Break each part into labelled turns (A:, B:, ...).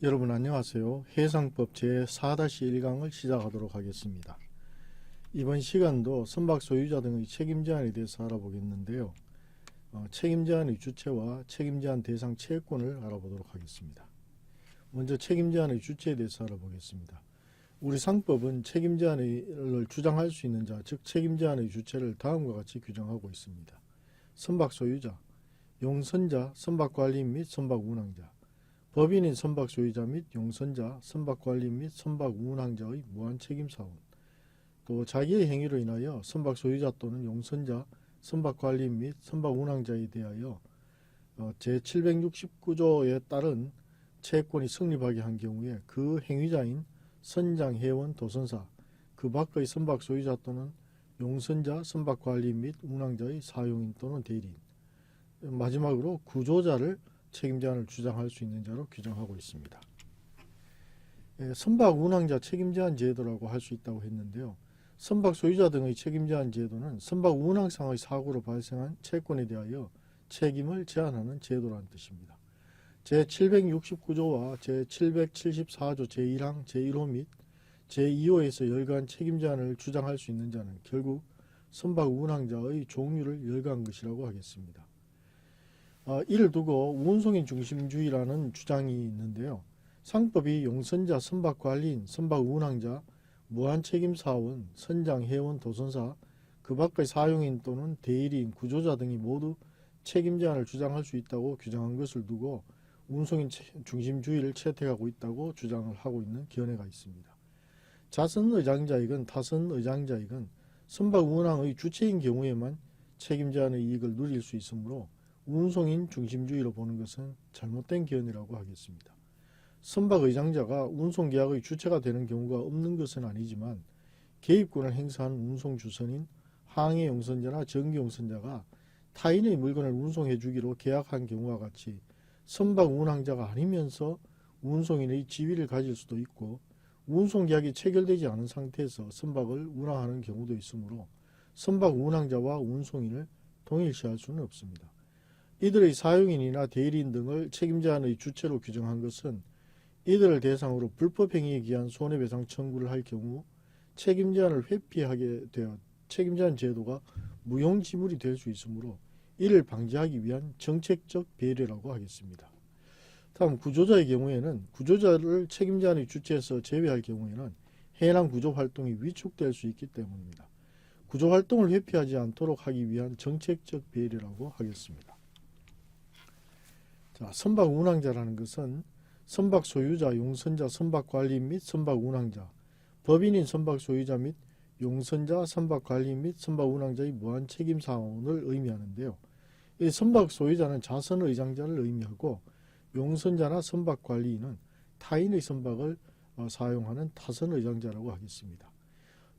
A: 여러분 안녕하세요. 해상법 제4-1강을 시작하도록 하겠습니다. 이번 시간도 선박 소유자 등의 책임 제한에 대해서 알아보겠는데요. 책임 제한의 주체와 책임 제한 대상 채권을 알아보도록 하겠습니다. 먼저 책임 제한의 주체에 대해서 알아보겠습니다. 우리 상법은 책임 제한을 주장할 수 있는 자, 즉 책임 제한의 주체를 다음과 같이 규정하고 있습니다. 선박 소유자, 용선자, 선박 관리인 및 선박 운항자, 법인인 선박 소유자 및 용선자, 선박 관리인 및 선박 운항자의 무한 책임 사원, 또 자기의 행위로 인하여 선박 소유자 또는 용선자, 선박 관리인 및 선박 운항자에 대하여 제769조에 따른 채권이 성립하게 한 경우에 그 행위자인 선장, 회원, 도선사, 그 밖의 선박 소유자 또는 용선자, 선박 관리인 및 운항자의 사용인 또는 대리인, 마지막으로 구조자를 책임 제한을 주장할 수 있는 자로 규정하고 있습니다. 선박 운항자 책임 제한 제도라고 할 수 있다고 했는데요. 선박 소유자 등의 책임 제한 제도는 선박 운항상의 사고로 발생한 채권에 대하여 책임을 제한하는 제도라는 뜻입니다. 제769조와 제774조 제1항 제1호 및 제2호에서 열거한 책임 제한을 주장할 수 있는 자는 결국 선박 운항자의 종류를 열거한 것이라고 하겠습니다. 이를 두고 운송인 중심주의라는 주장이 있는데요. 상법이 용선자, 선박 관리인, 선박 운항자, 무한책임사원, 선장, 회원, 도선사, 그 밖의 사용인 또는 대리인, 구조자 등이 모두 책임 제한을 주장할 수 있다고 규정한 것을 두고 운송인 중심주의를 채택하고 있다고 주장을 하고 있는 견해가 있습니다. 자선의장자이건 타선의장자이건 선박 운항의 주체인 경우에만 책임 제한의 이익을 누릴 수 있으므로 운송인 중심주의로 보는 것은 잘못된 견해라고 하겠습니다. 선박 의장자가 운송계약의 주체가 되는 경우가 없는 것은 아니지만 개입권을 행사한 운송주선인 항해 용선자나 전기 용선자가 타인의 물건을 운송해 주기로 계약한 경우와 같이 선박 운항자가 아니면서 운송인의 지위를 가질 수도 있고 운송계약이 체결되지 않은 상태에서 선박을 운항하는 경우도 있으므로 선박 운항자와 운송인을 동일시할 수는 없습니다. 이들의 사용인이나 대리인 등을 책임 제한의 주체로 규정한 것은 이들을 대상으로 불법 행위에 기한 손해배상 청구를 할 경우 책임 제한을 회피하게 되어 책임 제한 제도가 무용지물이 될 수 있으므로 이를 방지하기 위한 정책적 배려라고 하겠습니다. 다음 구조자의 경우에는 구조자를 책임 제한의 주체에서 제외할 경우에는 해당 구조 활동이 위축될 수 있기 때문입니다. 구조 활동을 회피하지 않도록 하기 위한 정책적 배려라고 하겠습니다. 선박 운항자라는 것은 선박 소유자, 용선자, 선박 관리인 및 선박 운항자, 법인인 선박 소유자 및 용선자, 선박 관리인 및 선박 운항자의 무한 책임 사원을 의미하는데요. 이 선박 소유자는 자선 의장자를 의미하고 용선자나 선박 관리인은 타인의 선박을 사용하는 타선 의장자라고 하겠습니다.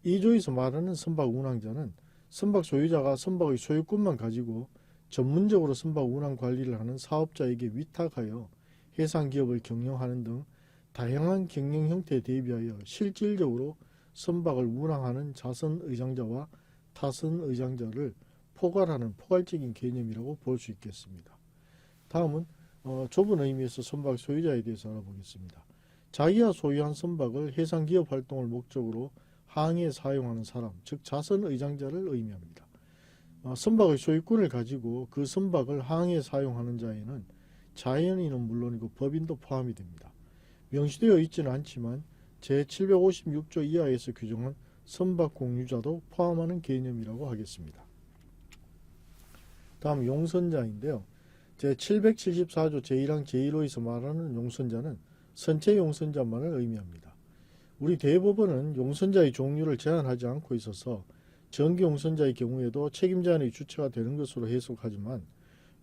A: 이 조에서 말하는 선박 운항자는 선박 소유자가 선박의 소유권만 가지고 전문적으로 선박 운항 관리를 하는 사업자에게 위탁하여 해상기업을 경영하는 등 다양한 경영 형태에 대비하여 실질적으로 선박을 운항하는 자선의장자와 타선의장자를 포괄하는 포괄적인 개념이라고 볼 수 있겠습니다. 다음은 좁은 의미에서 선박 소유자에 대해서 알아보겠습니다. 자기가 소유한 선박을 해상기업 활동을 목적으로 항해에 사용하는 사람, 즉 자선의장자를 의미합니다. 선박의 소유권을 가지고 그 선박을 항해에 사용하는 자에는 자연인은 물론이고 법인도 포함이 됩니다. 명시되어 있지는 않지만 제756조 이하에서 규정한 선박 공유자도 포함하는 개념이라고 하겠습니다. 다음 용선자인데요. 제774조 제1항 제1호에서 말하는 용선자는 선체 용선자만을 의미합니다. 우리 대법원은 용선자의 종류를 제한하지 않고 있어서 전기 용선자의 경우에도 책임 제한의 주체가 되는 것으로 해석하지만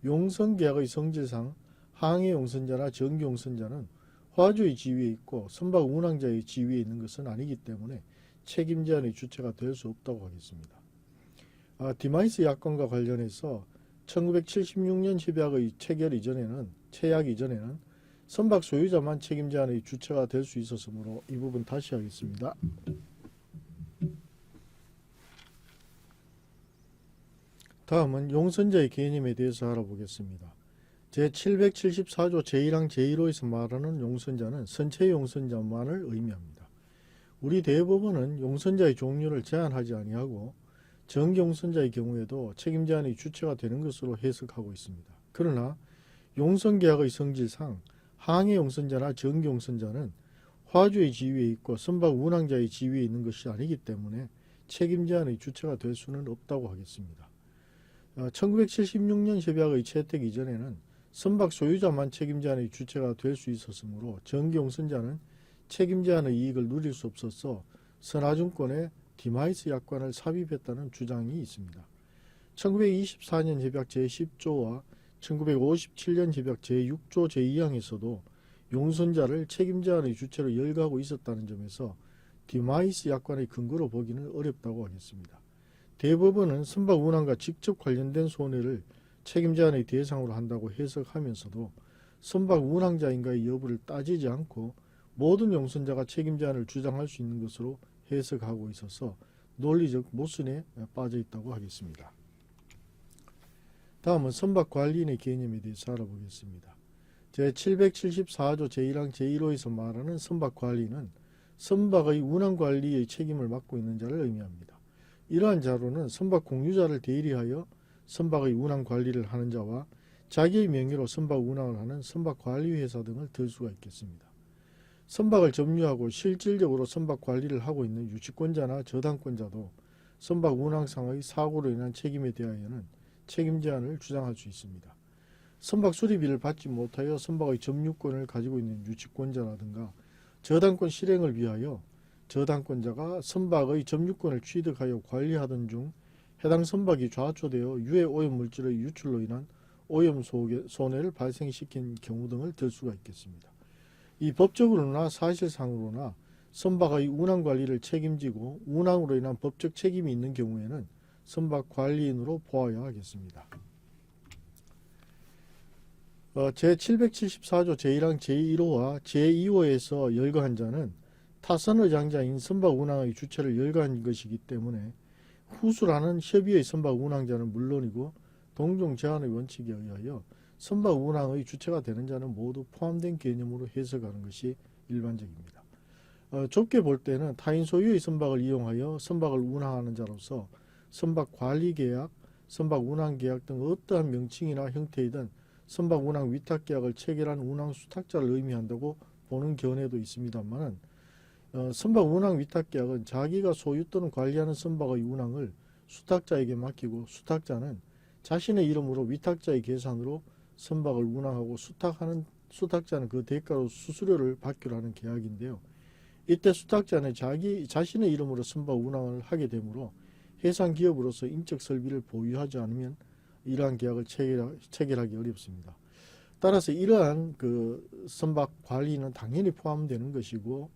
A: 용선계약의 성질상 항해 용선자나 전기 용선자는 화주의 지위에 있고 선박 운항자의 지위에 있는 것은 아니기 때문에 책임 제한의 주체가 될 수 없다고 하겠습니다. 디마이스 약관과 관련해서 1976년 협약의 체약 이전에는 선박 소유자만 책임 제한의 주체가 될 수 있었으므로 이 부분 다시 하겠습니다. 다음은 용선자의 개념에 대해서 알아보겠습니다. 제774조 제1항 제1호에서 말하는 용선자는 선체 용선자만을 의미합니다. 우리 대법원은 용선자의 종류를 제한하지 아니하고 정기 용선자의 경우에도 책임 제한의 주체가 되는 것으로 해석하고 있습니다. 그러나 용선계약의 성질상 항해 용선자나 정기 용선자는 화주의 지위에 있고 선박 운항자의 지위에 있는 것이 아니기 때문에 책임 제한의 주체가 될 수는 없다고 하겠습니다. 1976년 협약의 채택 이전에는 선박 소유자만 책임 제한의 주체가 될 수 있었으므로 정기 용선자는 책임 제한의 이익을 누릴 수 없어서 선화증권에 디마이스 약관을 삽입했다는 주장이 있습니다. 1924년 협약 제10조와 1957년 협약 제6조 제2항에서도 용선자를 책임 제한의 주체로 열거하고 있었다는 점에서 디마이스 약관의 근거로 보기는 어렵다고 하겠습니다. 대법원은 선박 운항과 직접 관련된 손해를 책임 제한의 대상으로 한다고 해석하면서도 선박 운항자인가의 여부를 따지지 않고 모든 용선자가 책임 제한을 주장할 수 있는 것으로 해석하고 있어서 논리적 모순에 빠져 있다고 하겠습니다. 다음은 선박 관리인의 개념에 대해서 알아보겠습니다. 제774조 제1항 제1호에서 말하는 선박 관리는 선박의 운항 관리의 책임을 맡고 있는 자를 의미합니다. 이러한 자로는 선박 공유자를 대리하여 선박의 운항 관리를 하는 자와 자기의 명의로 선박 운항을 하는 선박 관리회사 등을 들 수가 있겠습니다. 선박을 점유하고 실질적으로 선박 관리를 하고 있는 유치권자나 저당권자도 선박 운항상의 사고로 인한 책임에 대하여는 책임 제한을 주장할 수 있습니다. 선박 수리비를 받지 못하여 선박의 점유권을 가지고 있는 유치권자라든가 저당권 실행을 위하여 저당권자가 선박의 점유권을 취득하여 관리하던 중 해당 선박이 좌초되어 유해 오염 물질의 유출로 인한 오염 손해를 발생시킨 경우 등을 들 수가 있겠습니다. 이 법적으로나 사실상으로나 선박의 운항 관리를 책임지고 운항으로 인한 법적 책임이 있는 경우에는 선박 관리인으로 보아야 하겠습니다. 제774조 제1항 제1호와 제2호에서 열거한 자는 타선의 장자인 선박 운항의 주체를 열거한 것이기 때문에 후수라는 협의의 선박 운항자는 물론이고 동종 제한의 원칙에 의하여 선박 운항의 주체가 되는 자는 모두 포함된 개념으로 해석하는 것이 일반적입니다. 좁게 볼 때는 타인 소유의 선박을 이용하여 선박을 운항하는 자로서 선박 관리 계약, 선박 운항 계약 등 어떠한 명칭이나 형태이든 선박 운항 위탁 계약을 체결한 운항 수탁자를 의미한다고 보는 견해도 있습니다만 선박 운항 위탁 계약은 자기가 소유 또는 관리하는 선박의 운항을 수탁자에게 맡기고 수탁자는 자신의 이름으로 위탁자의 계산으로 선박을 운항하고 수탁하는 수탁자는 그 대가로 수수료를 받기로 하는 계약인데요. 이때 수탁자는 자신의 이름으로 선박 운항을 하게 되므로 해상 기업으로서 인적 설비를 보유하지 않으면 이러한 계약을 체결하기 어렵습니다. 따라서 이러한 그 선박 관리는 당연히 포함되는 것이고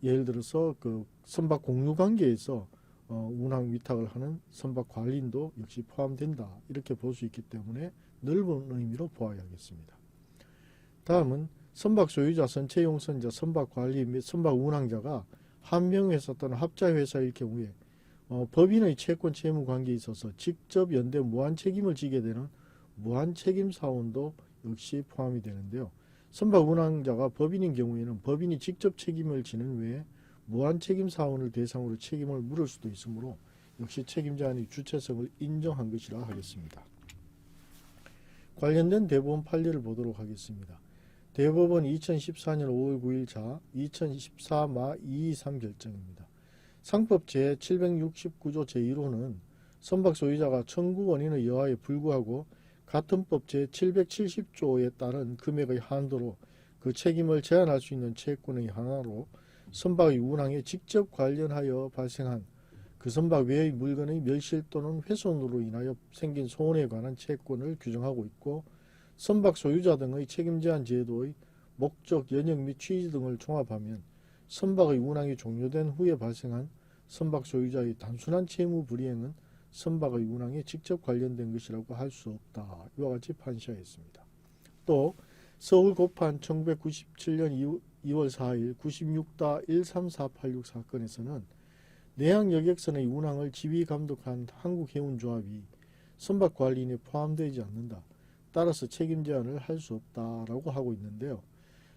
A: 예를 들어서 그 선박 공유 관계에서 운항 위탁을 하는 선박 관리인도 역시 포함된다 이렇게 볼 수 있기 때문에 넓은 의미로 보아야 하겠습니다. 다음은 선박 소유자, 선체 용선자, 선박 관리 및 선박 운항자가 한 명회사 또는 합자회사일 경우에 법인의 채권 채무 관계에 있어서 직접 연대 무한 책임을 지게 되는 무한 책임 사원도 역시 포함이 되는데요. 선박 운항자가 법인인 경우에는 법인이 직접 책임을 지는 외에 무한 책임 사원을 대상으로 책임을 물을 수도 있으므로 역시 책임 제한의 주체성을 인정한 것이라 하겠습니다. 관련된 대법원 판례를 보도록 하겠습니다. 대법원 2014년 5월 9일자 2014마 223 결정입니다. 상법 제769조 제1호는 선박 소유자가 청구 원인의 여하에 불구하고 같은 법 제770조에 따른 금액의 한도로 그 책임을 제한할 수 있는 채권의 하나로 선박의 운항에 직접 관련하여 발생한 그 선박 외의 물건의 멸실 또는 훼손으로 인하여 생긴 손해에 관한 채권을 규정하고 있고 선박 소유자 등의 책임 제한 제도의 목적, 연역 및 취지 등을 종합하면 선박의 운항이 종료된 후에 발생한 선박 소유자의 단순한 채무 불이행은 선박의 운항에 직접 관련된 것이라고 할 수 없다. 이와 같이 판시하였습니다. 또 서울 고판 1997년 2월 4일 96-13486 사건에서는 내항 여객선의 운항을 지휘 감독한 한국해운조합이 선박 관리인에 포함되지 않는다. 따라서 책임 제한을 할 수 없다라고 하고 있는데요.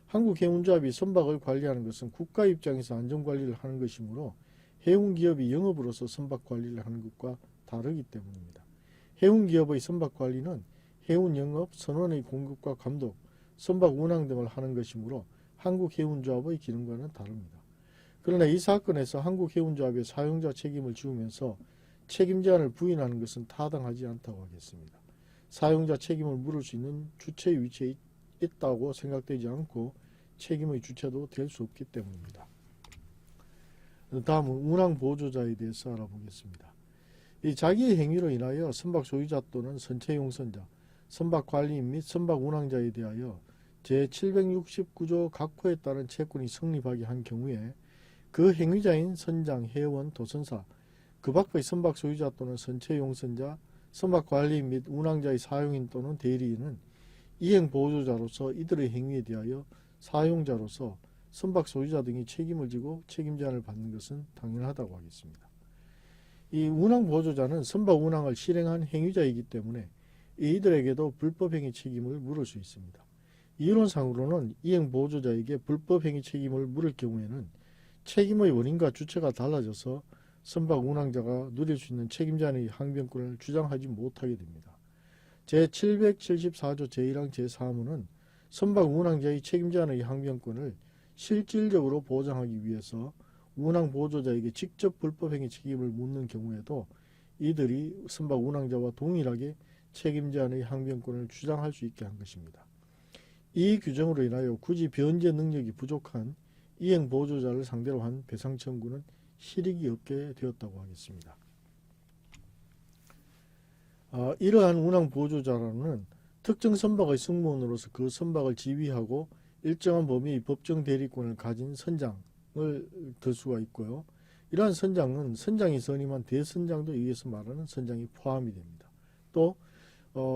A: 한국해운조합이 선박을 관리하는 것은 국가 입장에서 안전관리를 하는 것이므로 해운기업이 영업으로서 선박관리를 하는 것과 다르기 때문입니다. 해운기업의 선박관리는 해운영업, 선원의 공급과 감독, 선박 운항 등을 하는 것이므로 한국해운조합의 기능과는 다릅니다. 그러나 이 사건에서 한국해운조합의 사용자 책임을 지우면서 책임 제한을 부인하는 것은 타당하지 않다고 하겠습니다. 사용자 책임을 물을 수 있는 주체의 위치에 있다고 생각되지 않고 책임의 주체도 될 수 없기 때문입니다. 다음은 운항보조자에 대해서 알아보겠습니다. 이 자기의 행위로 인하여 선박 소유자 또는 선체용선자, 선박 관리인 및 선박 운항자에 대하여 제769조 각호에 따른 채권이 성립하게 한 경우에 그 행위자인 선장, 회원, 도선사, 그 밖의 선박 소유자 또는 선체용선자, 선박 관리인 및 운항자의 사용인 또는 대리인은 이행보조자로서 이들의 행위에 대하여 사용자로서 선박 소유자 등이 책임을 지고 책임 제한을 받는 것은 당연하다고 하겠습니다. 이 운항보조자는 선박 운항을 실행한 행위자이기 때문에 이들에게도 불법행위 책임을 물을 수 있습니다. 이론상으로는 이행보조자에게 불법행위 책임을 물을 경우에는 책임의 원인과 주체가 달라져서 선박 운항자가 누릴 수 있는 책임 제한의 항변권을 주장하지 못하게 됩니다. 제774조 제1항 제4항은 선박 운항자의 책임 제한의 항변권을 실질적으로 보장하기 위해서 운항보조자에게 직접 불법행위 책임을 묻는 경우에도 이들이 선박 운항자와 동일하게 책임 제한의 항변권을 주장할 수 있게 한 것입니다. 이 규정으로 인하여 굳이 변제 능력이 부족한 이행보조자를 상대로 한 배상 청구는 실익이 없게 되었다고 하겠습니다. 이러한 운항보조자라는 특정 선박의 승무원으로서 그 선박을 지휘하고 일정한 범위의 법정 대리권을 가진 선장을 들 수가 있고요. 이러한 선장은 선장이 선임한 대선장도 여기에서 말하는 선장이 포함이 됩니다. 또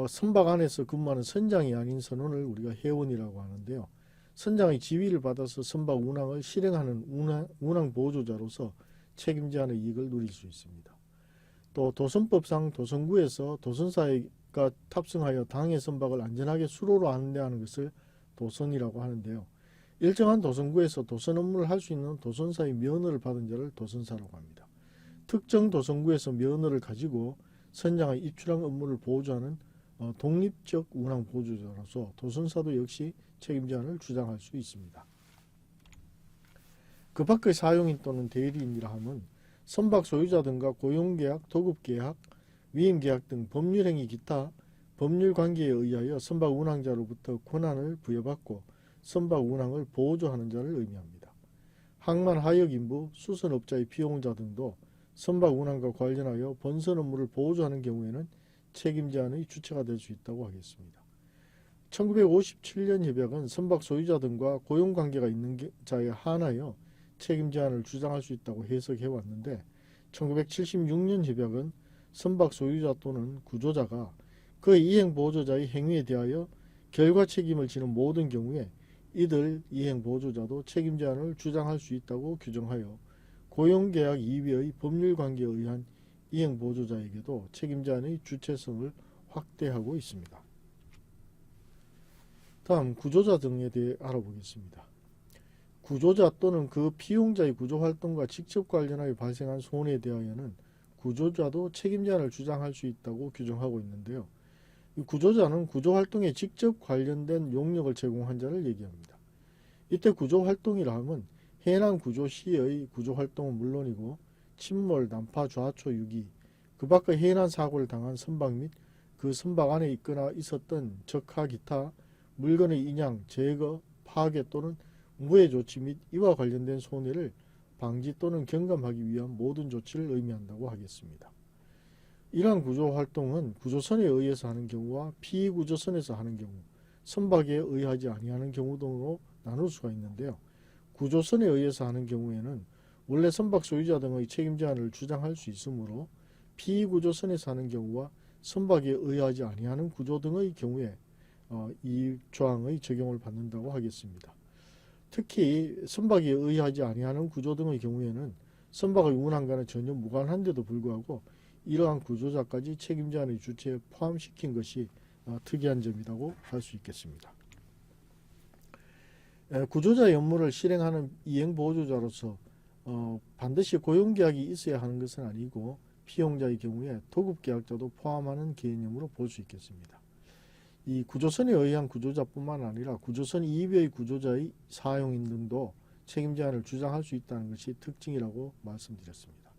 A: 선박 안에서 근무하는 선장이 아닌 선원을 우리가 회원이라고 하는데요. 선장의 지휘를 받아서 선박 운항을 실행하는 운항보조자로서 책임 제한의 이익을 누릴 수 있습니다. 또 도선법상 도선구에서 도선사가 탑승하여 당해 선박을 안전하게 수로로 안내하는 것을 도선이라고 하는데요. 일정한 도선구에서 도선 업무를 할 수 있는 도선사의 면허를 받은 자를 도선사라고 합니다. 특정 도선구에서 면허를 가지고 선장의 입출항 업무를 보조하는 독립적 운항보조자로서 도선사도 역시 책임 제한을 주장할 수 있습니다. 그 밖의 사용인 또는 대리인이라 함은 선박 소유자 등과 고용계약, 도급계약, 위임계약 등 법률행위 기타 법률관계에 의하여 선박 운항자로부터 권한을 부여받고 선박 운항을 보조하는 자를 의미합니다. 항만 하역인부, 수선업자의 비용자 등도 선박 운항과 관련하여 본선 업무를 보조하는 경우에는 책임 제한의 주체가 될 수 있다고 하겠습니다. 1957년 협약은 선박 소유자 등과 고용관계가 있는 자에 한하여 책임 제한을 주장할 수 있다고 해석해 왔는데 1976년 협약은 선박 소유자 또는 구조자가 그의 이행보조자의 행위에 대하여 결과 책임을 지는 모든 경우에 이들 이행보조자도 책임 제한을 주장할 수 있다고 규정하여 고용계약 이외의 법률관계에 의한 이행보조자에게도 책임 제한의 주체성을 확대하고 있습니다. 다음 구조자 등에 대해 알아보겠습니다. 구조자 또는 그 피용자의 구조활동과 직접 관련하여 발생한 손해에 대하여는 구조자도 책임 제한을 주장할 수 있다고 규정하고 있는데요. 이 구조자는 구조활동에 직접 관련된 용역을 제공한 자를 얘기합니다. 이때 구조활동이라 함은 해난 구조 시의 구조활동은 물론이고 침몰, 난파, 좌초, 유기, 그 밖의 해난 사고를 당한 선박 및 그 선박 안에 있거나 있었던 적하 기타 물건의 인양, 제거, 파괴 또는 무해 조치 및 이와 관련된 손해를 방지 또는 경감하기 위한 모든 조치를 의미한다고 하겠습니다. 이러한 구조활동은 구조선에 의해서 하는 경우와 피구조선에서 하는 경우, 선박에 의하지 아니하는 경우 등으로 나눌 수가 있는데요. 구조선에 의해서 하는 경우에는 원래 선박 소유자 등의 책임 제한을 주장할 수 있으므로 피구조선에서 하는 경우와 선박에 의하지 아니하는 구조 등의 경우에 이 조항의 적용을 받는다고 하겠습니다. 특히 선박에 의하지 아니하는 구조 등의 경우에는 선박의 운항과는 전혀 무관한데도 불구하고 이러한 구조자까지 책임제한의 주체에 포함시킨 것이 특이한 점이라고 할 수 있겠습니다. 구조자의 업무를 실행하는 이행보조자로서 반드시 고용계약이 있어야 하는 것은 아니고 피용자의 경우에 도급계약자도 포함하는 개념으로 볼 수 있겠습니다. 이 구조선에 의한 구조자뿐만 아니라 구조선 이외의 구조자의 사용인 등도 책임제한을 주장할 수 있다는 것이 특징이라고 말씀드렸습니다.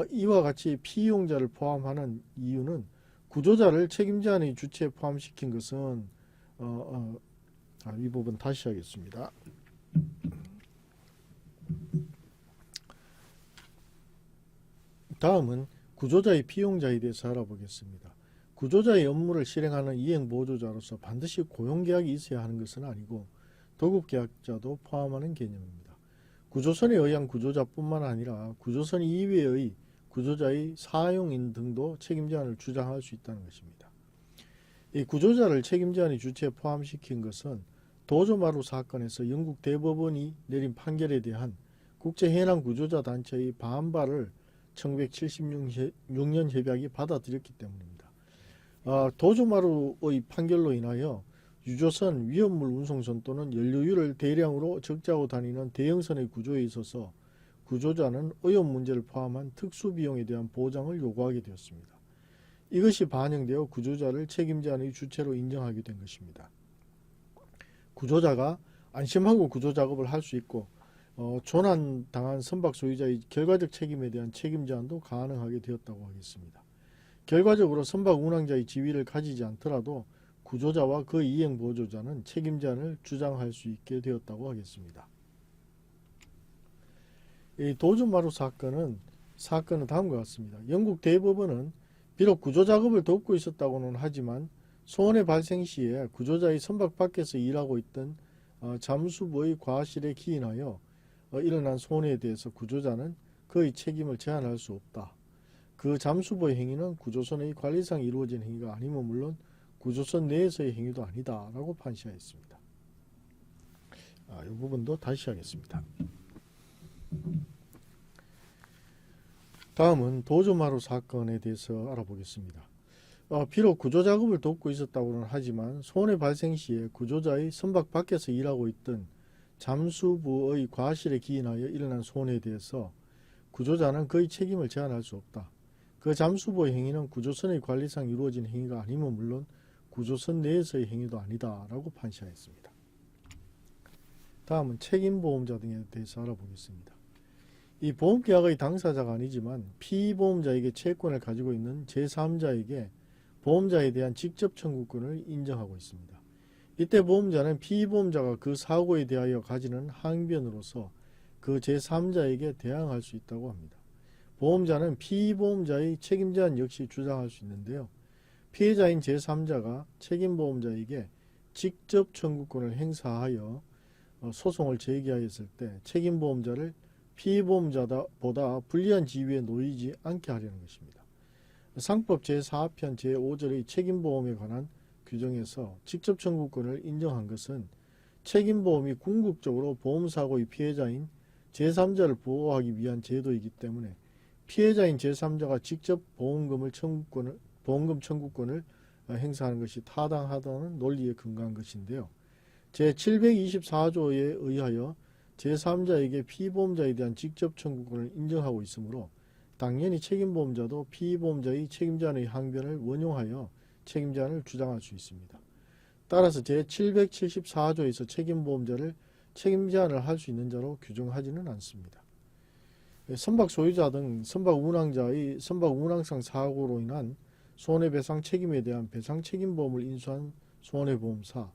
A: 이와 같이 피용자를 포함하는 이유는 구조자를 책임제한의 주체에 포함시킨 것은 이 부분 다시 하겠습니다. 다음은 구조자의 피용자에 대해서 알아보겠습니다. 구조자의 업무를 실행하는 이행보조자로서 반드시 고용계약이 있어야 하는 것은 아니고 도급계약자도 포함하는 개념입니다. 구조선에 의한 구조자뿐만 아니라 구조선 이외의 구조자의 사용인 등도 책임제한을 주장할 수 있다는 것입니다. 이 구조자를 책임제한의 주체에 포함시킨 것은 도조마루 사건에서 영국 대법원이 내린 판결에 대한 국제해난구조자단체의 반발을 1976년 협약이 받아들였기 때문입니다. 도조마루의 판결로 인하여 유조선, 위험물 운송선 또는 연료유를 대량으로 적재하고 다니는 대형선의 구조에 있어서 구조자는 오염 문제를 포함한 특수비용에 대한 보장을 요구하게 되었습니다. 이것이 반영되어 구조자를 책임제한의 주체로 인정하게 된 것입니다. 구조자가 안심하고 구조작업을 할 수 있고 조난당한 선박 소유자의 결과적 책임에 대한 책임제한도 가능하게 되었다고 하겠습니다. 결과적으로 선박 운항자의 지위를 가지지 않더라도 구조자와 그 이행보조자는 책임제한을 주장할 수 있게 되었다고 하겠습니다. 이 도주마루 사건은 다음과 같습니다. 영국 대법원은 비록 구조작업을 돕고 있었다고는 하지만 소원의 발생 시에 구조자의 선박 밖에서 일하고 있던 잠수부의 과실에 기인하여 일어난 손해에 대해서 구조자는 그의 책임을 제한할 수 없다. 그 잠수부의 행위는 구조선의 관리상 이루어진 행위가 아니면 물론 구조선 내에서의 행위도 아니다 라고 판시하였습니다. 이 부분도 다시 하겠습니다. 다음은 도조마루 사건에 대해서 알아보겠습니다. 비록 구조작업을 돕고 있었다고는 하지만 손해 발생 시에 구조자의 선박 밖에서 일하고 있던 잠수부의 과실에 기인하여 일어난 손해에 대해서 구조자는 그의 책임을 제한할 수 없다. 그 잠수부의 행위는 구조선의 관리상 이루어진 행위가 아니면 물론 구조선 내에서의 행위도 아니다 라고 판시하였습니다. 다음은 책임보험자 등에 대해서 알아보겠습니다. 이 보험계약의 당사자가 아니지만 피보험자에게 채권을 가지고 있는 제3자에게 보험자에 대한 직접 청구권을 인정하고 있습니다. 이때 보험자는 피보험자가 그 사고에 대하여 가지는 항변으로서 그 제3자에게 대항할 수 있다고 합니다. 보험자는 피보험자의 책임제한 역시 주장할 수 있는데요. 피해자인 제3자가 책임보험자에게 직접 청구권을 행사하여 소송을 제기하였을 때 책임보험자를 피보험자보다 불리한 지위에 놓이지 않게 하려는 것입니다. 상법 제4편 제5절의 책임보험에 관한 규정에서 직접 청구권을 인정한 것은 책임보험이 궁극적으로 보험사고의 피해자인 제3자를 보호하기 위한 제도이기 때문에 피해자인 제3자가 직접 보험금 청구권을 행사하는 것이 타당하다는 논리에 근거한 것인데요. 제724조에 의하여 제3자에게 피보험자에 대한 직접 청구권을 인정하고 있으므로 당연히 책임보험자도 피보험자의 책임제한의 항변을 원용하여 책임제한을 주장할 수 있습니다. 따라서 제774조에서 책임보험자를 책임제한을 할 수 있는 자로 규정하지는 않습니다. 선박 소유자 등 선박 운항자의 선박 운항상 사고로 인한 손해배상 책임에 대한 배상책임보험을 인수한 손해보험사,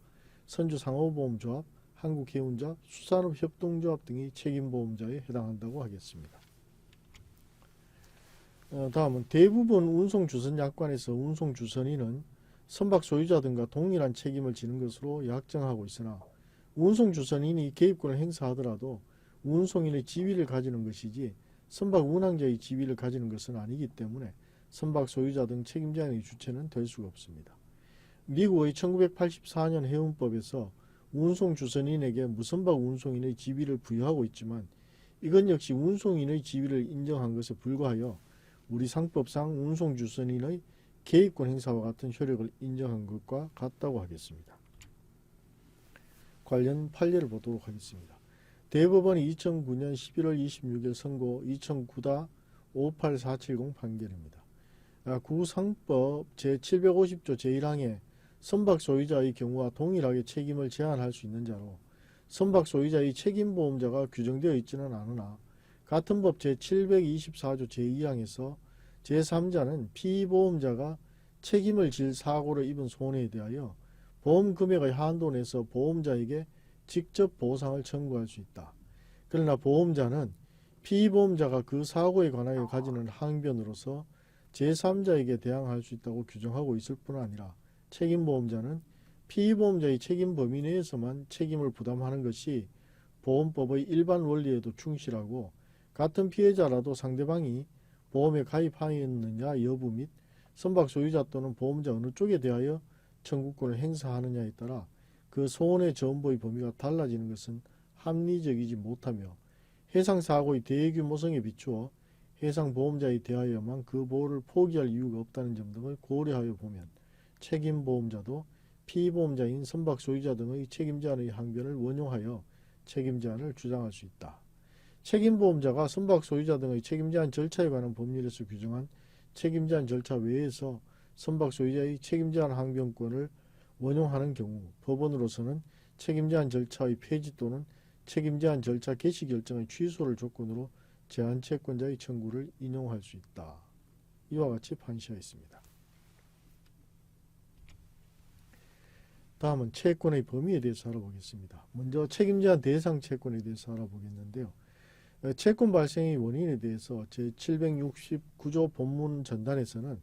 A: 선주상호보험조합, 한국해운자, 수산업협동조합 등이 책임보험자에 해당한다고 하겠습니다. 다음은 대부분 운송주선약관에서 운송주선인은 선박 소유자 등과 동일한 책임을 지는 것으로 약정하고 있으나 운송주선인이 개입권을 행사하더라도 운송인의 지위를 가지는 것이지 선박 운항자의 지위를 가지는 것은 아니기 때문에 선박 소유자 등 책임제한의 주체는 될 수가 없습니다. 미국의 1984년 해운법에서 운송주선인에게 무선박 운송인의 지위를 부여하고 있지만 이건 역시 운송인의 지위를 인정한 것에 불과하여 우리 상법상 운송주선인의 개입권 행사와 같은 효력을 인정한 것과 같다고 하겠습니다. 관련 판례를 보도록 하겠습니다. 대법원이 2009년 11월 26일 선고 2009-58470 판결입니다. 구상법 제750조 제1항에 선박 소유자의 경우와 동일하게 책임을 제한할 수 있는 자로 선박 소유자의 책임보험자가 규정되어 있지는 않으나 같은 법 제724조 제2항에서 제3자는 피보험자가 책임을 질 사고를 입은 손해에 대하여 보험 금액의 한도 내에서 보험자에게 직접 보상을 청구할 수 있다. 그러나 보험자는 피보험자가 그 사고에 관하여 가지는 항변으로서 제3자에게 대항할 수 있다고 규정하고 있을 뿐 아니라 책임보험자는 피보험자의 책임 범위 내에서만 책임을 부담하는 것이 보험법의 일반 원리에도 충실하고 같은 피해자라도 상대방이 보험에 가입하였느냐 여부 및 선박 소유자 또는 보험자 어느 쪽에 대하여 청구권을 행사하느냐에 따라 그 손해 전보의 범위가 달라지는 것은 합리적이지 못하며 해상사고의 대규모성에 비추어 해상보험자에 대하여만 그 보호를 포기할 이유가 없다는 점 등을 고려하여 보면 책임보험자도 피보험자인 선박 소유자 등의 책임제한의 항변을 원용하여 책임제한을 주장할 수 있다. 책임보험자가 선박 소유자 등의 책임제한 절차에 관한 법률에서 규정한 책임제한 절차 외에서 선박 소유자의 책임제한 항변권을 원용하는 경우 법원으로서는 책임제한 절차의 폐지 또는 책임제한 절차 개시 결정의 취소를 조건으로 제한채권자의 청구를 인용할 수 있다. 이와 같이 판시하였습니다. 다음은 채권의 범위에 대해서 알아보겠습니다. 먼저 책임제한 대상 채권에 대해서 알아보겠는데요. 채권 발생의 원인에 대해서 제769조 본문 전단에서는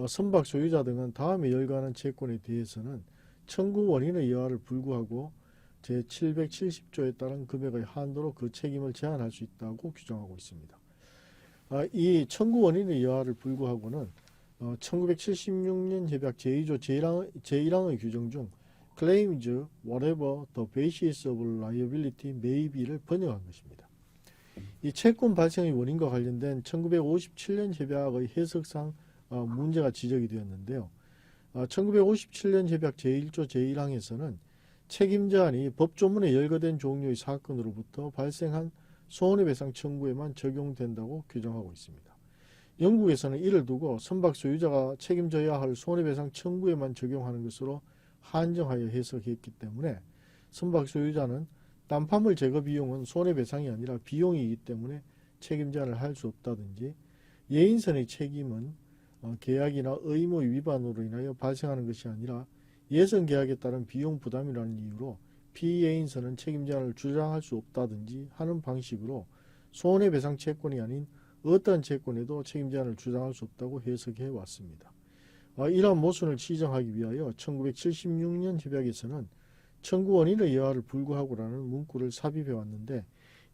A: 선박 소유자 등은 다음에 열거하는 채권에 대해서는 청구 원인의 여하를 불구하고 제770조에 따른 금액의 한도로 그 책임을 제한할 수 있다고 규정하고 있습니다. 이 청구 원인의 여하를 불구하고는 1976년 협약 제2조 제1항의 규정 중 claims whatever the basis of liability may be를 번역한 것입니다. 이 채권 발생의 원인과 관련된 1957년 협약의 해석상 문제가 지적이 되었는데요. 1957년 협약 제1조 제1항에서는 책임제한이 법조문에 열거된 종류의 사건으로부터 발생한 손해배상 청구에만 적용된다고 규정하고 있습니다. 영국에서는 이를 두고 선박 소유자가 책임져야 할 손해배상 청구에만 적용하는 것으로 한정하여 해석했기 때문에 선박 소유자는 딴파물 제거 비용은 손해배상이 아니라 비용이기 때문에 책임제한을 할 수 없다든지 예인선의 책임은 계약이나 의무 위반으로 인하여 발생하는 것이 아니라 예선계약에 따른 비용 부담이라는 이유로 피예인선은 책임제한을 주장할 수 없다든지 하는 방식으로 손해배상 채권이 아닌 어떠한 채권에도 책임제한을 주장할 수 없다고 해석해 왔습니다. 이러한 모순을 치정하기 위하여 1976년 협약에서는 청구 원인의 여하를 불구하고라는 문구를 삽입해 왔는데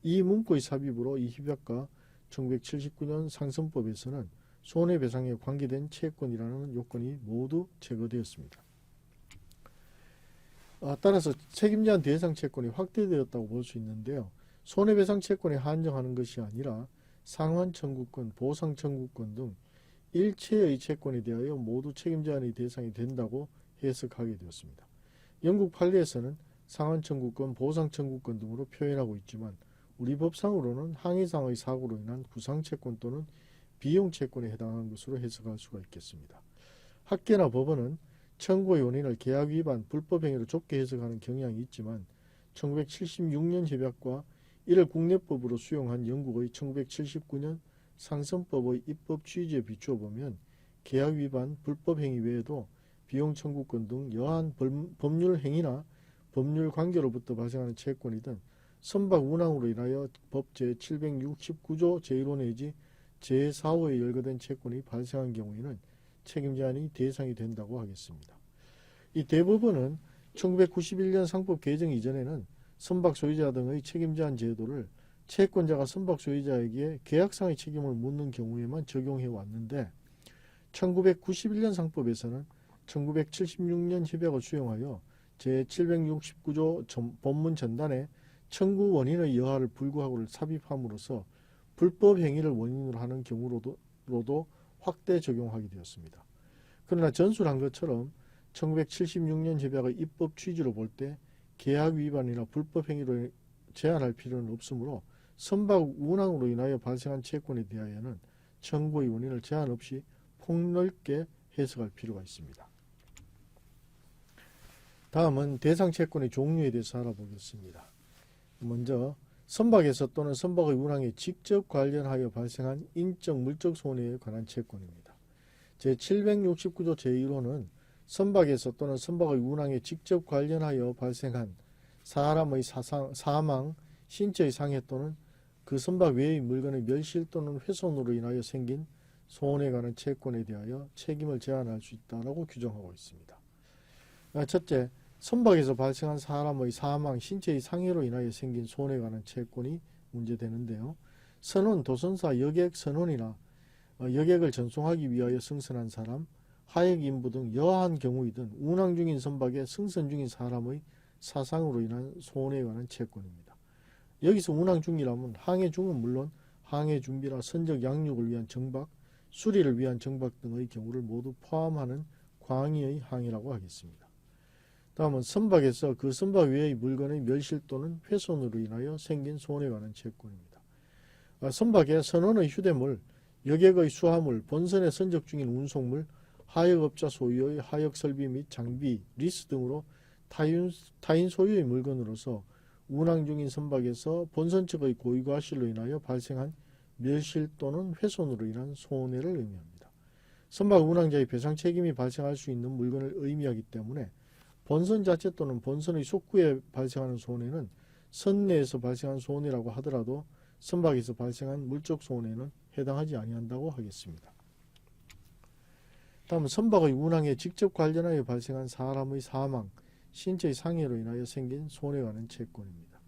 A: 이 문구의 삽입으로 이 협약과 1979년 상선법에서는 손해배상에 관계된 채권이라는 요건이 모두 제거되었습니다. 따라서 책임제한 대상 채권이 확대되었다고 볼 수 있는데요. 손해배상 채권에 한정하는 것이 아니라 상환 청구권, 보상 청구권 등 일체의 채권에 대하여 모두 책임제한의 대상이 된다고 해석하게 되었습니다. 영국 판례에서는 상환 청구권, 보상 청구권 등으로 표현하고 있지만 우리 법상으로는 항해상의 사고로 인한 구상채권 또는 비용채권에 해당하는 것으로 해석할 수가 있겠습니다. 학계나 법원은 청구의 원인을 계약 위반, 불법행위로 좁게 해석하는 경향이 있지만 1976년 협약과 이를 국내법으로 수용한 영국의 1979년 상선법의 입법 취지에 비추어 보면 계약 위반, 불법행위 외에도 비용 청구권 등 여한 법률 행위나 법률 관계로부터 발생하는 채권이든 선박 운항으로 인하여 법 제769조 제1호 내지 제4호에 열거된 채권이 발생한 경우에는 책임제한이 대상이 된다고 하겠습니다. 이 대법원은 1991년 상법 개정 이전에는 선박 소유자 등의 책임제한 제도를 채권자가 선박 소유자에게 계약상의 책임을 묻는 경우에만 적용해 왔는데 1991년 상법에서는 1976년 협약을 수용하여 제769조 본문 전단에 청구 원인의 여하를 불구하고를 삽입함으로써 불법 행위를 원인으로 하는 경우로도 선박으로도 확대 적용하게 되었습니다. 그러나 전술한 것처럼 1976년 협약의 입법 취지로 볼 때 계약 위반이나 불법 행위로 제한할 필요는 없으므로 선박 운항으로 인하여 발생한 채권에 대하여는 청구의 원인을 제한 없이 폭넓게 해석할 필요가 있습니다. 다음은 대상 채권의 종류에 대해서 알아보겠습니다. 먼저 선박에서 또는 선박의 운항에 직접 관련하여 발생한 인적 물적 손해에 관한 채권입니다. 제769조 제1호는 선박에서 또는 선박의 운항에 직접 관련하여 발생한 사람의 사망, 신체의 상해 또는 그 선박 외의 물건의 멸실 또는 훼손으로 인하여 생긴 손해에 관한 채권에 대하여 책임을 제한할 수 있다고 규정하고 있습니다. 첫째, 선박에서 발생한 사람의 사망, 신체의 상해로 인하여 생긴 손해에 관한 채권이 문제되는데요. 선원, 도선사, 여객, 선원이나 여객을 전송하기 위하여 승선한 사람, 하역 인부 등 여한 경우이든 운항 중인 선박에 승선 중인 사람의 사상으로 인한 손해에 관한 채권입니다. 여기서 운항 중이라면 항해 중은 물론 항해 준비나 선적 양육을 위한 정박, 수리를 위한 정박 등의 경우를 모두 포함하는 광의의 항해라고 하겠습니다. 다음은 선박에서 그 선박 외의 물건의 멸실 또는 훼손으로 인하여 생긴 손해에 관한 채권입니다. 선박에 선원의 휴대물, 여객의 수하물, 본선에 선적 중인 운송물, 하역업자 소유의 하역설비 및 장비, 리스 등으로 타인 소유의 물건으로서 운항 중인 선박에서 본선 측의 고의과실로 인하여 발생한 멸실 또는 훼손으로 인한 손해를 의미합니다. 선박 운항자의 배상 책임이 발생할 수 있는 물건을 의미하기 때문에 본선 자체 또는 본선의 속구에 발생하는 손해는 선내에서 발생한 손해라고 하더라도 선박에서 발생한 물적 손해는 해당하지 아니한다고 하겠습니다. 다음은 선박의 운항에 직접 관련하여 발생한 사람의 사망, 신체의 상해로 인하여 생긴 손해에 관한 채권입니다.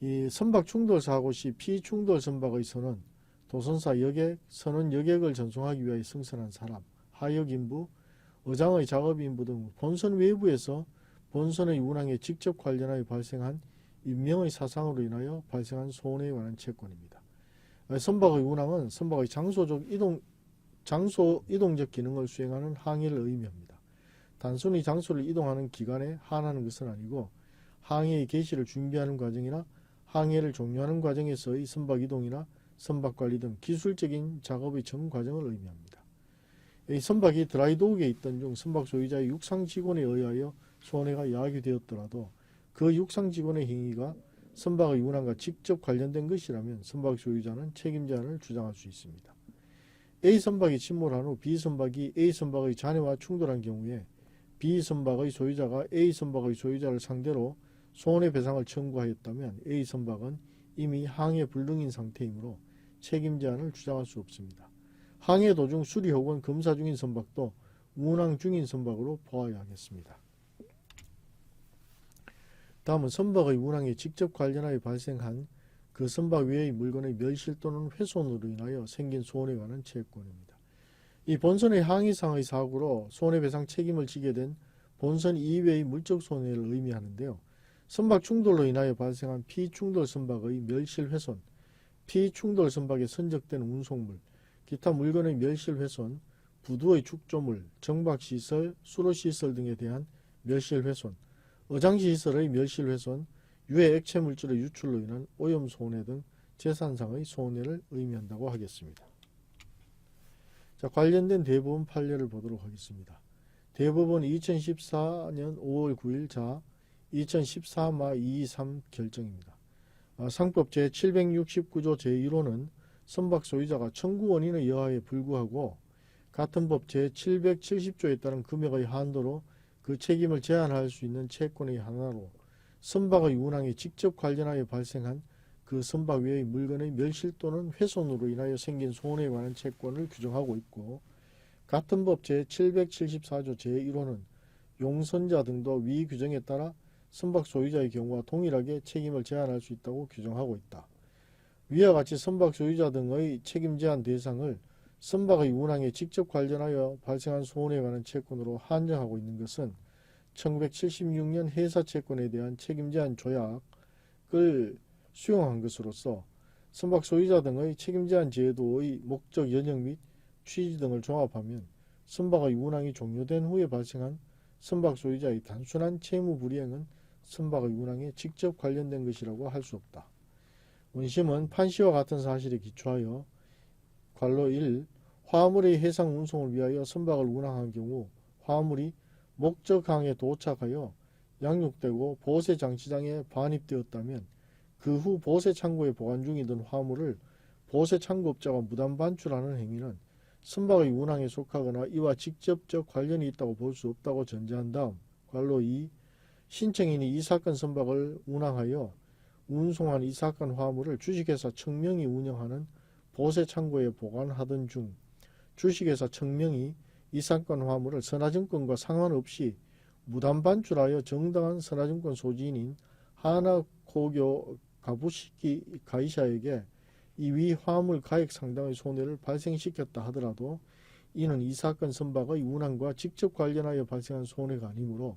A: 이 선박 충돌 사고 시 피충돌 선박의 선원, 도선사 여객, 선원 여객을 전송하기 위하여 승선한 사람, 하역 인부, 어장의 작업 인부 등 본선 외부에서 본선의 운항에 직접 관련하여 발생한 인명의 사상으로 인하여 발생한 손해에 관한 채권입니다. 선박의 운항은 선박의 장소 이동적 기능을 수행하는 항해를 의미합니다. 단순히 장소를 이동하는 기간에 한하는 것은 아니고 항해의 개시를 준비하는 과정이나 항해를 종료하는 과정에서의 선박 이동이나 선박 관리 등 기술적인 작업의 전 과정을 의미합니다. 이 선박이 드라이도크에 있던 중 선박 소유자의 육상 직원에 의하여 손해가 야기되었더라도 그 육상 직원의 행위가 선박의 운항과 직접 관련된 것이라면 선박 소유자는 책임 제한을 주장할 수 있습니다. A 선박이 침몰한 후 B 선박이 A 선박의 잔해와 충돌한 경우에 B 선박의 소유자가 A 선박의 소유자를 상대로 손해배상을 청구하였다면 A 선박은 이미 항해 불능인 상태이므로 책임 제한을 주장할 수 없습니다. 항해 도중 수리 혹은 검사 중인 선박도 운항 중인 선박으로 보아야 하겠습니다. 다음은 선박의 운항에 직접 관련하여 발생한 그 선박 외의 물건의 멸실 또는 훼손으로 인하여 생긴 손해에 관한 채권입니다. 이 본선의 항해상의 사고로 손해배상 책임을 지게 된 본선 이외의 물적 손해를 의미하는데요. 선박 충돌로 인하여 발생한 피충돌 선박의 멸실 훼손, 피충돌 선박에 선적된 운송물, 기타 물건의 멸실 훼손, 부두의 축조물, 정박시설, 수로시설 등에 대한 멸실 훼손, 어장시설의 멸실 훼손, 유해 액체 물질의 유출로 인한 오염 손해 등 재산상의 손해를 의미한다고 하겠습니다. 자, 관련된 대법원 판례를 보도록 하겠습니다. 대법원 2014년 5월 9일 자 2014-223 결정입니다. 상법 제769조 제1호는 선박 소유자가 청구 원인의 여하에 불구하고 같은 법 제770조에 따른 금액의 한도로 그 책임을 제한할 수 있는 채권의 하나로 선박의 운항에 직접 관련하여 발생한 그 선박 외의 물건의 멸실 또는 훼손으로 인하여 생긴 손해에 관한 채권을 규정하고 있고, 같은 법 제774조 제1호는 용선자 등도 위 규정에 따라 선박 소유자의 경우와 동일하게 책임을 제한할 수 있다고 규정하고 있다. 위와 같이 선박 소유자 등의 책임 제한 대상을 선박의 운항에 직접 관련하여 발생한 손해에 관한 채권으로 한정하고 있는 것은 1976년 해사채권에 대한 책임 제한 조약을 수용한 것으로서 선박 소유자 등의 책임제한 제도의 목적, 연역 및 취지 등을 종합하면 선박의 운항이 종료된 후에 발생한 선박 소유자의 단순한 채무 불이행은 선박의 운항에 직접 관련된 것이라고 할 수 없다. 원심은 판시와 같은 사실에 기초하여 관로 1. 화물의 해상 운송을 위하여 선박을 운항한 경우 화물이 목적항에 도착하여 양육되고 보세 장치장에 반입되었다면 그 후 보세 창고에 보관 중이던 화물을 보세 창고업자가 무단 반출하는 행위는 선박의 운항에 속하거나 이와 직접적 관련이 있다고 볼 수 없다고 전제한 다음 관로 2. 신청인이 이 사건 선박을 운항하여 운송한 이 사건 화물을 주식회사 청명이 운영하는 보세 창고에 보관하던 중 주식회사 청명이 이 사건 화물을 선화증권과 상관없이 무단 반출하여 정당한 선화증권 소지인인 하나코교 가부시키 가이샤에게 이위 화물 가액 상당의 손해를 발생시켰다 하더라도 이는 이 사건 선박의 운항과 직접 관련하여 발생한 손해가 아니므로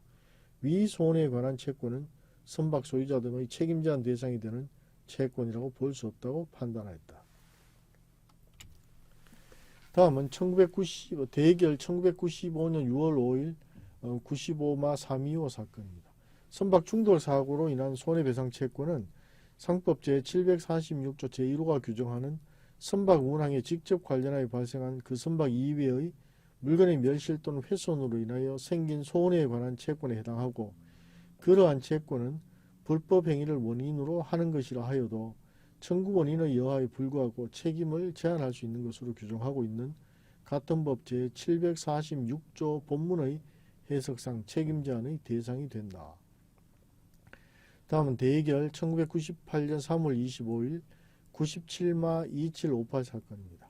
A: 위 손해에 관한 채권은 선박 소유자 등의 책임제한 대상이 되는 채권이라고 볼 수 없다고 판단하였다. 다음은 대결 1995년 6월 5일 95마 325 사건입니다. 선박 충돌 사고로 인한 손해배상 채권은 상법 제746조 제1호가 규정하는 선박 운항에 직접 관련하여 발생한 그 선박 이외의 물건의 멸실 또는 훼손으로 인하여 생긴 손해에 관한 채권에 해당하고 그러한 채권은 불법 행위를 원인으로 하는 것이라 하여도 청구 원인의 여하에 불구하고 책임을 제한할 수 있는 것으로 규정하고 있는 같은 법 제746조 본문의 해석상 책임 제한의 대상이 된다. 다음은 대결 1998년 3월 25일 97마 2758 사건입니다.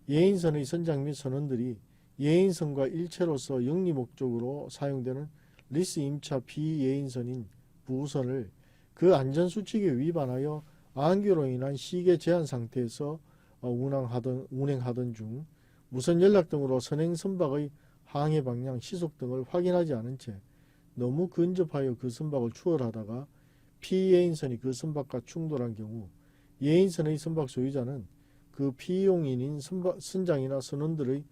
A: 예인선의 선장 및 선원들이 예인선과 일체로서 영리 목적으로 사용되는 리스 임차 비예인선인 부선을 그 안전수칙에 위반하여 안개로 인한 시계 제한 상태에서 운행하던 중 무선 연락 등으로 선행 선박의 항해 방향, 시속 등을 확인하지 않은 채 너무 근접하여 그 선박을 추월하다가 피예인선이 그 선박과 충돌한 경우 예인선의 선박 소유자는 그 피용인인 선장이나 선원들의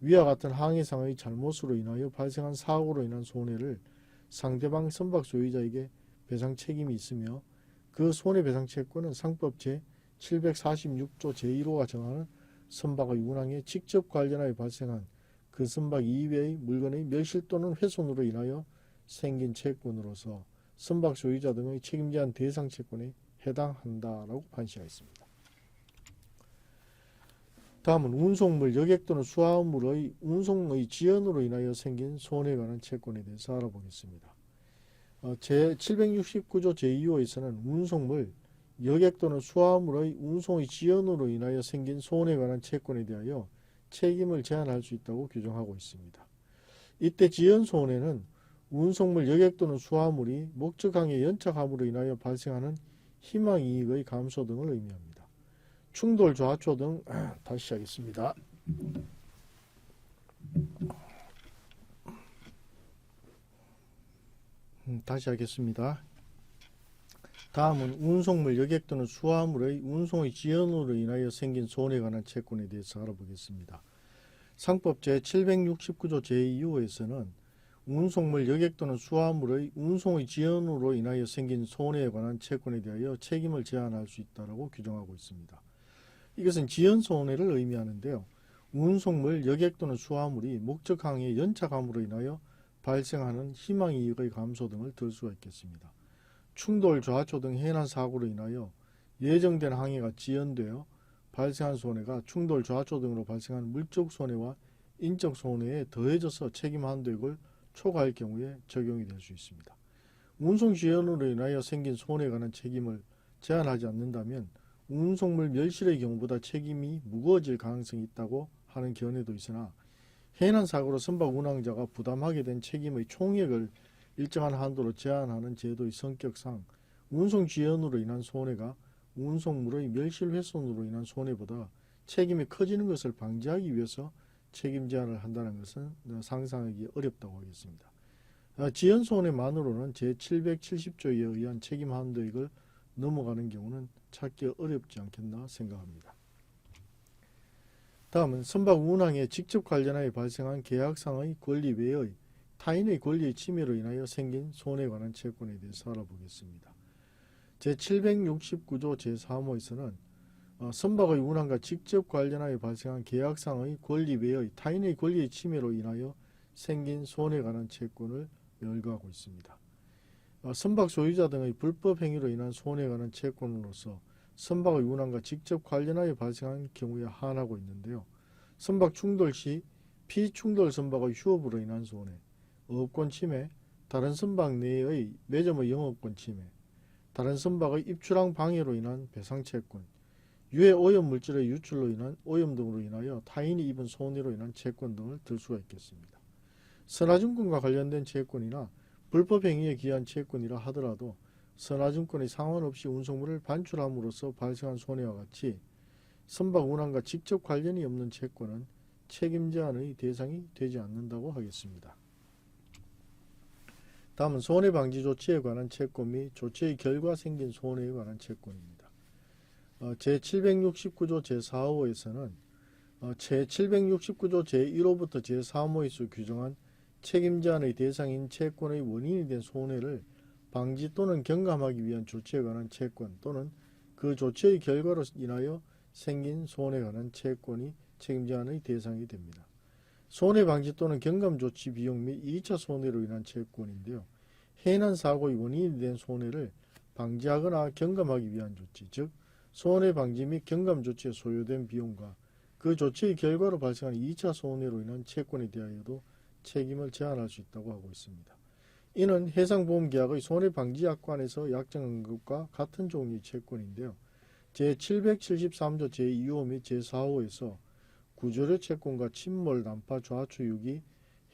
A: 위와 같은 항해상의 잘못으로 인하여 발생한 사고로 인한 손해를 상대방 선박 소유자에게 배상 책임이 있으며 그 손해배상 채권은 상법 제746조 제1호가 정하는 선박의 운항에 직접 관련하여 발생한 그 선박 이외의 물건의 멸실 또는 훼손으로 인하여 생긴 채권으로서 선박 소유자 등의 책임제한 대상 채권에 해당한다라고 판시하였습니다. 다음은 운송물, 여객 또는 수화물의 운송의 지연으로 인하여 생긴 손해에 관한 채권에 대해서 알아보겠습니다. 제769조 제2호에서는 운송물, 여객 또는 수화물의 운송의 지연으로 인하여 생긴 손해에 관한 채권에 대하여 책임을 제한할 수 있다고 규정하고 있습니다. 이때 지연 손해는 운송물, 여객 또는 수화물이 목적항에 연착함으로 인하여 발생하는 희망이익의 감소 등을 의미합니다. 충돌, 좌초 등 다시 하겠습니다. 다시 하겠습니다. 다음은 운송물, 여객 또는 수화물의 운송의 지연으로 인하여 생긴 손해에 관한 채권에 대해서 알아보겠습니다. 상법 제769조 제2호에서는 운송물, 여객 또는 수화물의 운송의 지연으로 인하여 생긴 손해에 관한 채권에 대하여 책임을 제한할 수 있다고 규정하고 있습니다. 이것은 지연 손해를 의미하는데요. 운송물, 여객 또는 수화물이 목적항에 연착함으로 인하여 발생하는 희망이익의 감소 등을 들 수가 있겠습니다. 충돌, 좌초 등 해난 사고로 인하여 예정된 항해가 지연되어 발생한 손해가 충돌, 좌초 등으로 발생한 물적 손해와 인적 손해에 더해져서 책임 한도액을 초과할 경우에 적용이 될 수 있습니다. 운송 지연으로 인하여 생긴 손해에 관한 책임을 제한하지 않는다면 운송물 멸실의 경우보다 책임이 무거워질 가능성이 있다고 하는 견해도 있으나 해난 사고로 선박 운항자가 부담하게 된 책임의 총액을 일정한 한도로 제한하는 제도의 성격상 운송 지연으로 인한 손해가 운송물의 멸실 훼손으로 인한 손해보다 책임이 커지는 것을 방지하기 위해서 책임 제한을 한다는 것은 상상하기 어렵다고 하겠습니다. 지연 손해만으로는 제770조에 의한 책임 한도액을 넘어가는 경우는 찾기 어렵지 않겠나 생각합니다. 다음은 선박 운항에 직접 관련하여 발생한 계약상의 권리 외의 타인의 권리의 침해로 인하여 생긴 손해에 관한 채권에 대해서 알아보겠습니다. 제769조 제3호에서는 선박의 운항과 직접 관련하여 발생한 계약상의 권리 외의 타인의 권리의 침해로 인하여 생긴 손해에 관한 채권을 열거하고 있습니다. 선박 소유자 등의 불법 행위로 인한 손해에 관한 채권으로서 선박의 운항과 직접 관련하여 발생한 경우에 한하고 있는데요. 선박 충돌 시 피충돌 선박의 휴업으로 인한 손해, 어업권 침해, 다른 선박 내의 매점의 영업권 침해, 다른 선박의 입출항 방해로 인한 배상채권, 유해 오염 물질의 유출로 인한 오염 등으로 인하여 타인이 입은 손해로 인한 채권 등을 들 수가 있겠습니다. 선화증권과 관련된 채권이나 불법 행위에 기한 채권이라 하더라도 선화증권의 상관없이 운송물을 반출함으로써 발생한 손해와 같이 선박 운항과 직접 관련이 없는 채권은 책임 제한의 대상이 되지 않는다고 하겠습니다. 다음은 손해방지 조치에 관한 채권 및 조치의 결과 생긴 손해에 관한 채권입니다. 제769조 제4호에서는 제769조 제1호부터 제3호에서 규정한 책임 제한의 대상인 채권의 원인이 된 손해를 방지 또는 경감하기 위한 조치에 관한 채권 또는 그 조치의 결과로 인하여 생긴 손해에 관한 채권이 책임 제한의 대상이 됩니다. 손해방지 또는 경감 조치 비용 및 2차 손해로 인한 채권인데요. 해난 사고의 원인이 된 손해를 방지하거나 경감하기 위한 조치, 즉 손해방지 및 경감 조치에 소요된 비용과 그 조치의 결과로 발생한 2차 손해로 인한 채권에 대하여도 책임을 제한할 수 있다고 하고 있습니다. 이는 해상보험계약의 손해방지약관에서 약정한 것과 같은 종류의 채권인데요. 제773조 제2호 및 제4호에서 구조류 채권과 침몰, 난파, 좌초, 유기,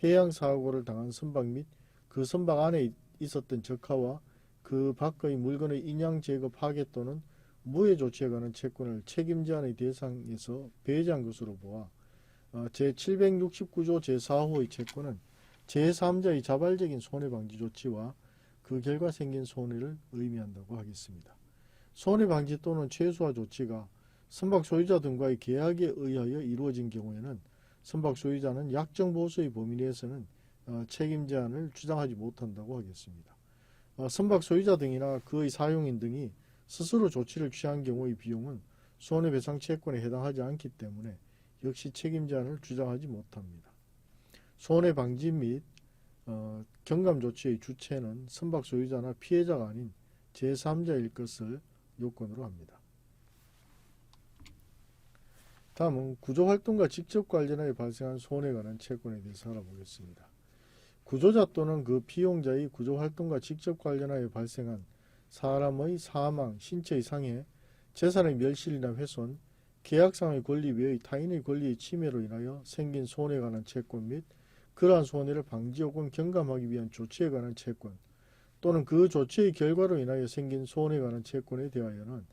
A: 해양사고를 당한 선박 및 그 선박 안에 있었던 적하와 그 밖의 물건의 인양, 제거, 파괴 또는 무해 조치에 관한 채권을 책임 제한의 대상에서 배제한 것으로 보아 제769조 제4호의 채권은 제3자의 자발적인 손해방지 조치와 그 결과 생긴 손해를 의미한다고 하겠습니다. 손해방지 또는 최소화 조치가 선박 소유자 등과의 계약에 의하여 이루어진 경우에는 선박 소유자는 약정보수의 범위 내에서는 책임 제한을 주장하지 못한다고 하겠습니다. 선박 소유자 등이나 그의 사용인 등이 스스로 조치를 취한 경우의 비용은 손해배상 채권에 해당하지 않기 때문에 역시 책임 제한을 주장하지 못합니다. 손해방지 및 경감 조치의 주체는 선박 소유자나 피해자가 아닌 제3자일 것을 요건으로 합니다. 다음은 구조활동과 직접 관련하여 발생한 손해에 관한 채권에 대해서 알아보겠습니다. 구조자 또는 그 피용자의 구조활동과 직접 관련하여 발생한 사람의 사망, 신체의 상해, 재산의 멸실이나 훼손, 계약상의 권리 외의 타인의 권리의 침해로 인하여 생긴 손해에 관한 채권 및 그러한 손해를 방지 혹은 경감하기 위한 조치에 관한 채권 또는 그 조치의 결과로 인하여 생긴 손해에 관한 채권에 대하여는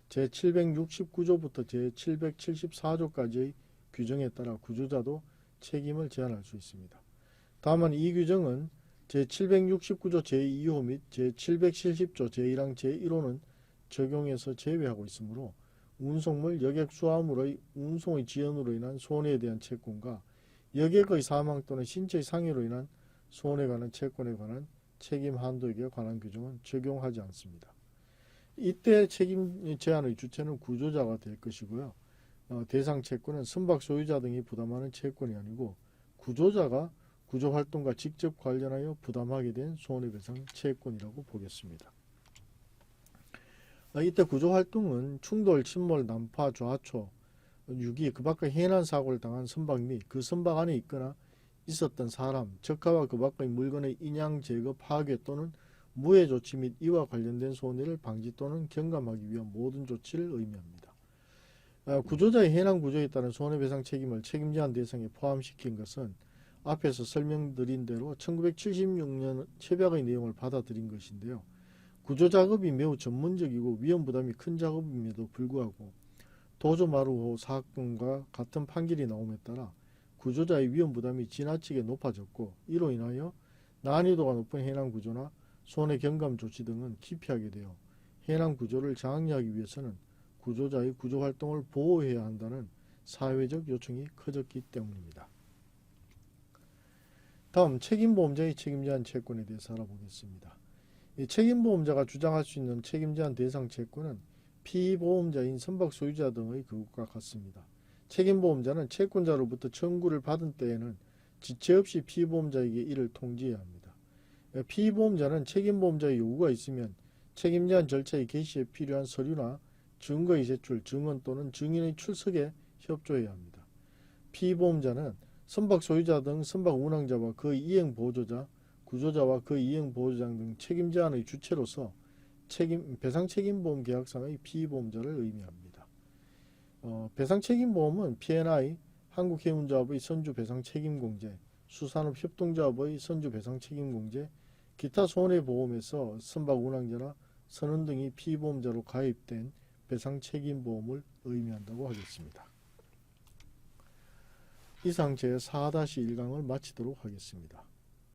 A: 제769조부터 제774조까지의 규정에 따라 구조자도 책임을 제한할 수 있습니다. 다만 이 규정은 제769조 제2호 및 제770조 제1항 제1호는 적용해서 제외하고 있으므로 운송물 여객 수화물의 운송의 지연으로 인한 손해에 대한 채권과 여객의 사망 또는 신체의 상해로 인한 손해에 관한 채권에 관한 책임 한도에 관한 규정은 적용하지 않습니다. 이때 책임 제한의 주체는 구조자가 될 것이고요. 대상 채권은 선박 소유자 등이 부담하는 채권이 아니고 구조자가 구조활동과 직접 관련하여 부담하게 된 손해배상 채권이라고 보겠습니다. 이때 구조활동은 충돌, 침몰, 난파, 좌초, 유기, 그 밖의 해난 사고를 당한 선박 및 그 선박 안에 있거나 있었던 사람, 적하와 그 밖의 물건의 인양, 제거, 파괴 또는 무해 조치 및 이와 관련된 손해를 방지 또는 경감하기 위한 모든 조치를 의미합니다. 구조자의 해난 구조에 따른 손해배상 책임을 책임 제한 대상에 포함시킨 것은 앞에서 설명드린 대로 1976년 협약의 내용을 받아들인 것인데요. 구조작업이 매우 전문적이고 위험부담이 큰 작업임에도 불구하고 도조마루 사건과 같은 판결이 나옴에 따라 구조자의 위험부담이 지나치게 높아졌고 이로 인하여 난이도가 높은 해난 구조나 손해 경감 조치 등은 기피하게 되어 해남 구조를 장악하기 위해서는 구조자의 구조활동을 보호해야 한다는 사회적 요청이 커졌기 때문입니다. 다음 책임보험자의 책임제한 채권에 대해서 알아보겠습니다. 이 책임보험자가 주장할 수 있는 책임제한 대상 채권은 피보험자인 선박 소유자 등의 그것과 같습니다. 책임보험자는 채권자로부터 청구를 받은 때에는 지체 없이 피보험자에게 이를 통지해야 합니다. 피보험자는 책임보험자의 요구가 있으면 책임제한 절차의 개시에 필요한 서류나 증거의 제출, 증언 또는 증인의 출석에 협조해야 합니다. 피보험자는 선박 소유자 등 선박 운항자와 그 이행 보조자, 구조자와 그 이행 보조장 등 책임제한의 주체로서 배상책임보험 계약상의 피보험자를 의미합니다. 배상책임보험은 P&I, 한국해운자업의 선주배상책임공제, 수산업협동조합의 선주배상책임공제, 기타 손해보험에서 선박 운항자나 선원 등이 피보험자로 가입된 배상책임보험을 의미한다고 하겠습니다. 이상 제4-1강을 마치도록 하겠습니다.